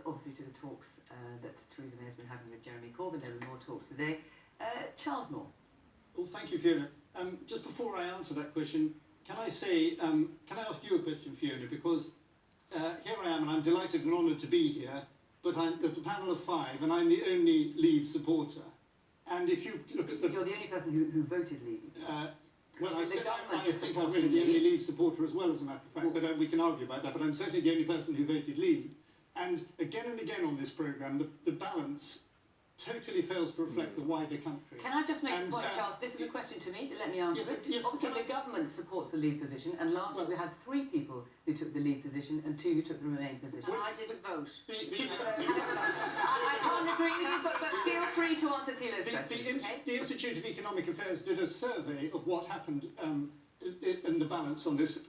obviously to the talks that Theresa May has been having with Jeremy Corbyn. There were more talks today. Charles Moore. Well, thank you, Fiona. Just before I answer that question, can I say, can I ask you a question, Fiona? Because here I am, and I'm delighted and honoured to be here, but there's a panel of 5, and I'm the only Leave supporter. And if you look at the... You're the only person who voted Leave. Well, I think I'm really the only Leave supporter as well, as a matter of fact, but we can argue about that, but I'm certainly the only person who voted Leave. And again on this programme, the balance totally fails to reflect the wider country. Can I just make a point, Charles? This is a question to me, to let me answer it. Yes, obviously, the government supports the Leave position, and last week we had 3 people who took the Leave position and 2 who took the Remain position. And I didn't vote. I can't agree with you, but feel free to answer Tilo's question. The Institute of Economic Affairs did a survey of what happened in the balance on this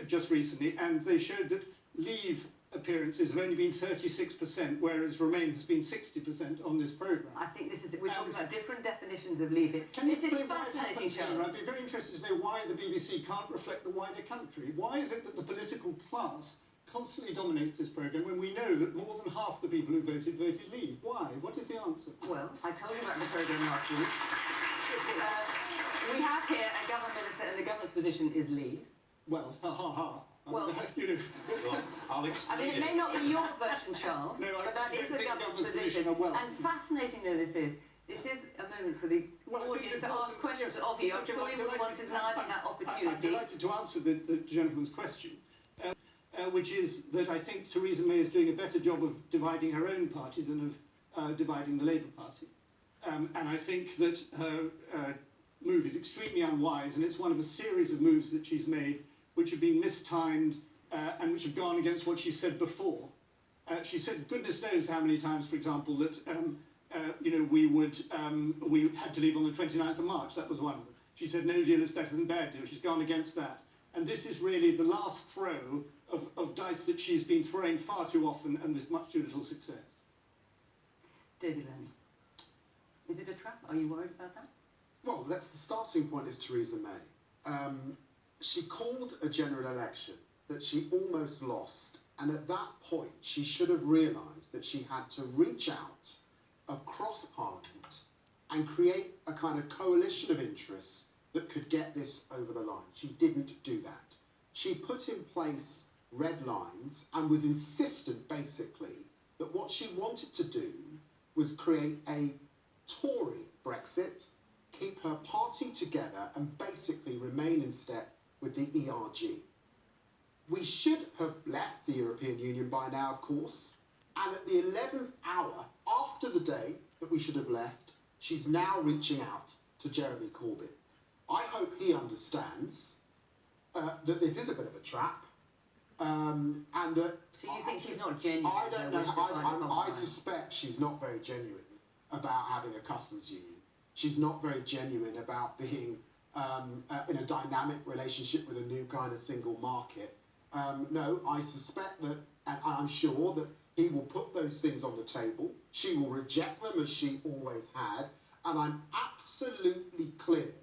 just recently, and they showed that Leave appearances have only been 36%, whereas Remain has been 60% on this programme. I think we're talking about different definitions of Leave. This is fascinating, Charles. I'd be very interested to know why the BBC can't reflect the wider country. Why is it that the political class constantly dominates this programme when we know that more than half the people who voted Leave? Why? What is the answer? Well, I told you about the programme last week. We have here a government minister, and the government's position is Leave. Well, ha. Well, I'll explain. I mean, it may not be your version, Charles, but that is the government's position. And fascinating though this is a moment for the audience to ask questions of you. I'm sure you would want to deny that opportunity. I'm delighted to answer the gentleman's question, which is that I think Theresa May is doing a better job of dividing her own party than of dividing the Labour Party. And I think that her move is extremely unwise, and it's one of a series of moves that she's made which have been mistimed and which have gone against what she said before. She said, goodness knows how many times, for example, that we had to leave on the 29th of March. That was one of them. She said no deal is better than bad deal. She's gone against that. And this is really the last throw of dice that she's been throwing far too often and with much too little success. David Lammy. Is it a trap? Are you worried about that? Well, the starting point is Theresa May. She called a general election that she almost lost, and at that point she should have realised that she had to reach out across Parliament and create a kind of coalition of interests that could get this over the line. She didn't do that. She put in place red lines and was insistent, basically, that what she wanted to do was create a Tory Brexit, keep her party together and basically remain in step with the ERG. We should have left the European Union by now, of course, and at the 11th hour, after the day that we should have left, she's now reaching out to Jeremy Corbyn. I hope he understands that this is a bit of a trap, and that... So you think she's not genuine? I don't know. I suspect she's not very genuine about having a customs union. She's not very genuine about being in a dynamic relationship with a new kind of single market. No, I suspect that, and I'm sure that he will put those things on the table. She will reject them as she always had, and I'm absolutely clear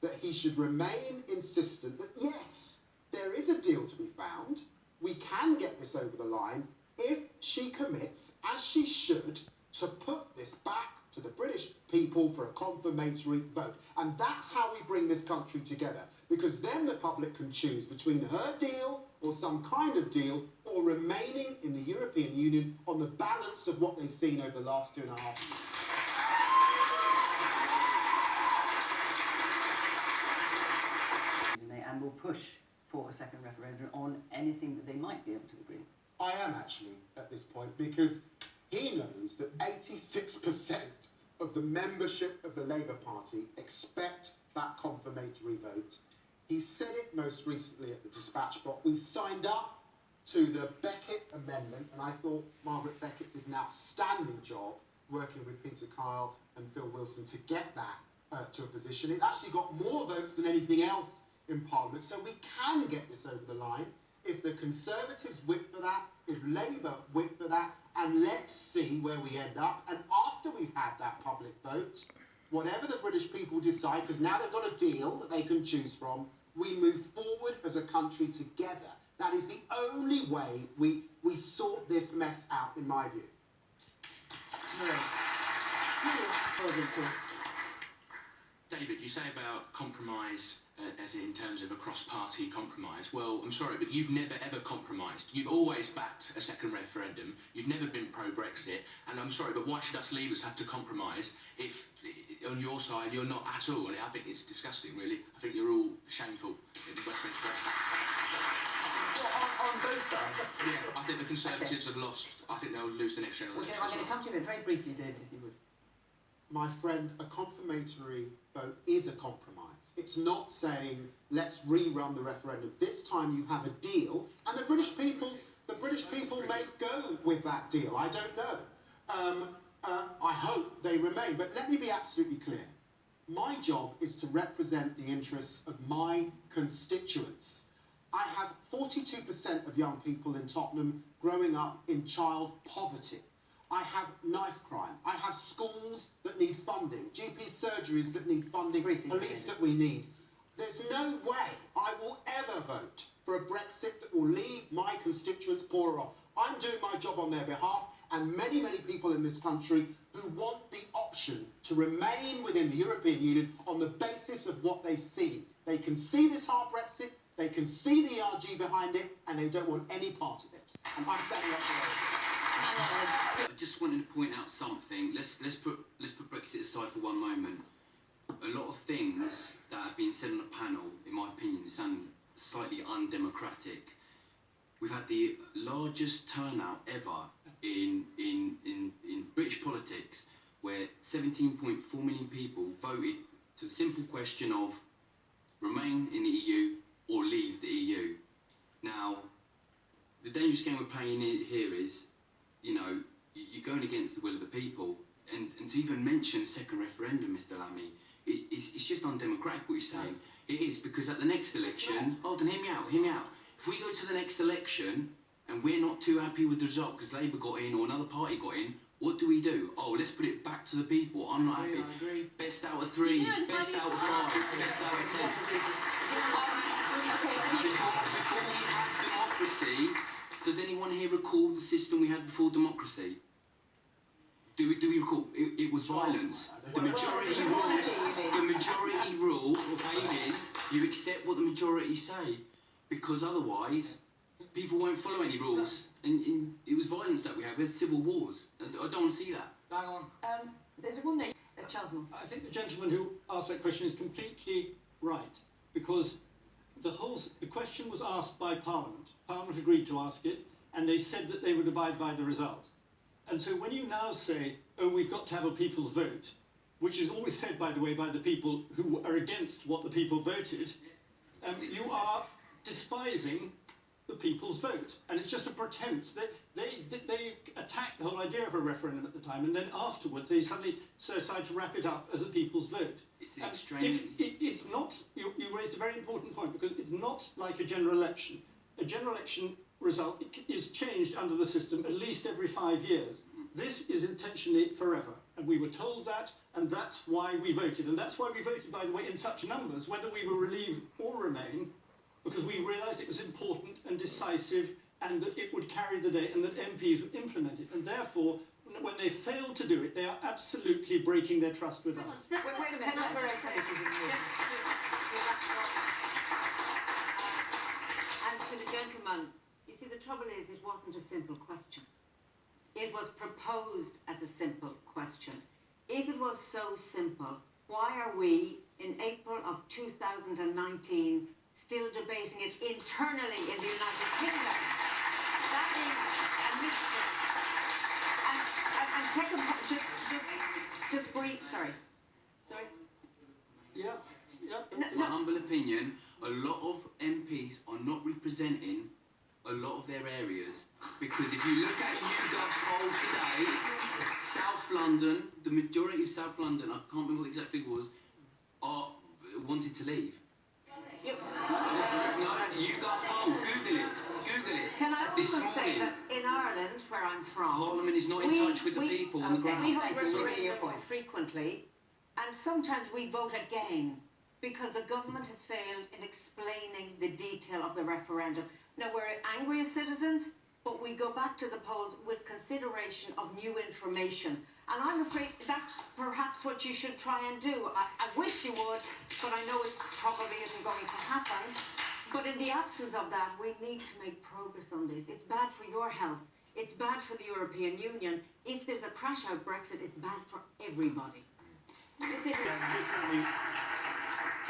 that he should remain insistent that yes, there is a deal to be found. We can get this over the line if she commits, as she should, to put this back to the British people for a confirmatory vote. And that's how we bring this country together, because then the public can choose between her deal or some kind of deal or remaining in the European Union on the balance of what they've seen over the last 2.5 years. And will push for a second referendum on anything that they might be able to agree. I am actually at this point, because he knows that 86% of the membership of the Labour Party expect that confirmatory vote. He said it most recently at the Dispatch box. We've signed up to the Beckett Amendment, and I thought Margaret Beckett did an outstanding job working with Peter Kyle and Phil Wilson to get that to a position. It actually got more votes than anything else in Parliament, so we can get this over the line if the Conservatives whip for that, if Labour whip for that, and let's see where we end up. And after we've had that public vote, whatever the British people decide, because now they've got a deal that they can choose from, we move forward as a country together. That is the only way we sort this mess out, in my view. David, you say about compromise as in terms of a cross-party compromise. Well, I'm sorry, but you've never ever compromised. You've always backed a second referendum. You've never been pro-Brexit. And I'm sorry, but why should us Leavers have to compromise if on your side you're not at all? And I think it's disgusting, really. I think you're all shameful in Westminster. On both sides? Yeah, I think the Conservatives have lost. I think they'll lose the next general Well, election. I'm going to come to you very briefly, David, if you would. My friend, a confirmatory vote is a compromise. It's not saying, let's rerun the referendum. This time you have a deal, and the British people may go with that deal. I don't know. I hope they remain. But let me be absolutely clear. My job is to represent the interests of my constituents. I have 42% of young people in Tottenham growing up in child poverty. I have knife crime. I have schools that need funding, GP surgeries that need funding, police that we need. There's no way I will ever vote for a Brexit that will leave my constituents poorer off. I'm doing my job on their behalf, and many, many people in this country who want the option to remain within the European Union on the basis of what they've seen. They can see this hard Brexit, they can see the ERG behind it, and they don't want any part of it. And I'm standing up for it. I just wanted to point out something. Let's put Brexit aside for one moment. A lot of things that have been said on the panel, in my opinion, sound slightly undemocratic. We've had the largest turnout ever in British politics, where 17.4 million people voted to the simple question of remain in the EU or leave the EU. Now, the dangerous game we're playing here is, you know, you're going against the will of the people, and to even mention a second referendum, Mr. Lammy, it's just undemocratic what you're saying. It is, because at the next election, hold on, hear me out. If we go to the next election and we're not too happy with the result because Labour got in or another party got in, what do? Oh, let's put it back to the people. I'm not happy. I agree. Best out of 3, best out of 5, best out of 10. Before we had democracy, does anyone here recall the system we had before democracy? Do we recall? It was violence. The majority rule came in. You accept what the majority say, because otherwise people won't follow any rules. And it was violence that we had. We had civil wars. I don't want to see that. Bang on. There's a woman named Charles Moore. I think the gentleman who asked that question is completely right, because the question was asked by Parliament. Parliament agreed to ask it, and they said that they would abide by the result. And so when you now say, oh, we've got to have a people's vote, which is always said, by the way, by the people who are against what the people voted, you are despising the people's vote. And it's just a pretense. They attacked the whole idea of a referendum at the time, and then afterwards they suddenly decide to wrap it up as a people's vote. It's the extreme. It's not, you raised a very important point, because it's not like a general election. A general election result is changed under the system at least every 5 years. This is intentionally forever, and we were told that, and that's why we voted. And that's why we voted, by the way, in such numbers, whether we will relieve or remain, because we realised it was important and decisive, and that it would carry the day, and that MPs would implement it. And therefore, when they fail to do it, they are absolutely breaking their trust with us. Wait a minute, not very pages in here. And to the gentleman, you see, the trouble is, it wasn't a simple question. It was proposed as a simple question. If it was so simple, why are we, in April of 2019, still debating it internally in the United Kingdom? That is a mystery. And second, just brief, sorry. Yeah. In my humble opinion, a lot of MPs are not representing a lot of their areas, because if you look at YouGov poll today, South London, the majority of South London, I can't remember what the exact figure was, wanted to leave. Yep. No, YouGov poll, Google it. Can I This also say morning, that in Ireland, where I'm from, Parliament is not in touch with the people on the ground. we have Thank you. Really your referendums point. frequently, and sometimes we vote again because the government has failed in explaining the detail of the referendum. Now, we're angry as citizens, but we go back to the polls with consideration of new information. And I'm afraid that's perhaps what you should try and do. I wish you would, but I know it probably isn't going to happen. But in the absence of that, we need to make progress on this. It's bad for your health. It's bad for the European Union. If there's a crash-out Brexit, it's bad for everybody.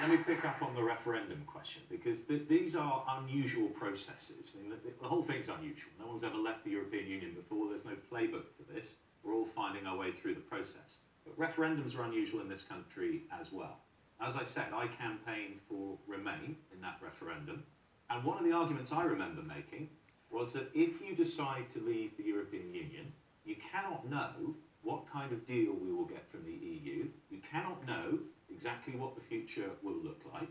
Let me pick up on the referendum question, because these are unusual processes. I mean, the whole thing's unusual. No one's ever left the European Union before. There's no playbook for this. We're all finding our way through the process. But referendums are unusual in this country as well. As I said, I campaigned for Remain in that referendum. And one of the arguments I remember making was that if you decide to leave the European Union, you cannot know what kind of deal we will get from the EU. You cannot know exactly what the future will look like.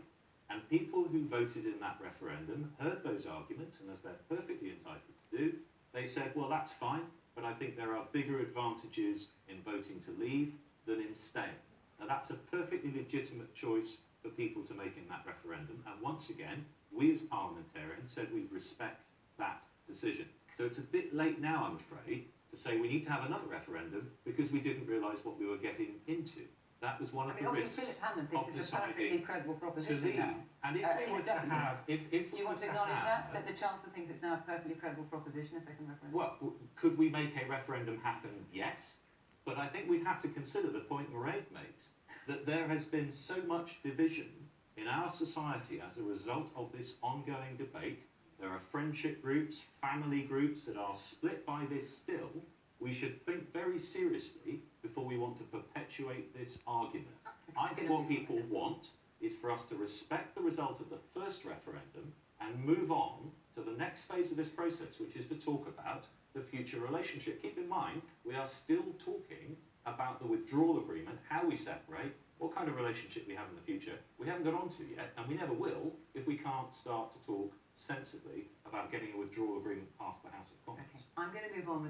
And people who voted in that referendum heard those arguments, and as they're perfectly entitled to do, they said, well, that's fine, but I think there are bigger advantages in voting to leave than in staying. Now, that's a perfectly legitimate choice for people to make in that referendum. And once again, we as parliamentarians said we'd respect that decision. So it's a bit late now, I'm afraid, to say we need to have another referendum because we didn't realise what we were getting into. That was one of the risks Philip Hammond thinks of it's a perfectly deciding credible to proposition leave. now. And if we were to have, if Do you want to acknowledge have, that the Chancellor thinks it's now a perfectly credible proposition, a second referendum? well, could we make a referendum happen? Yes. But I think we'd have to consider the point Mairead makes, that there has been so much division in our society as a result of this ongoing debate. There are friendship groups, family groups that are split by this still. We should think very seriously before we want to perpetuate this argument. I think what people want is for us to respect the result of the first referendum and move on to the next phase of this process, which is to talk about the future relationship. Keep in mind, we are still talking about the withdrawal agreement, how we separate, what kind of relationship we have in the future. We haven't got on to yet, and we never will if we can't start to talk sensibly about getting a withdrawal agreement past the House of Commons. Okay. I'm going to move on with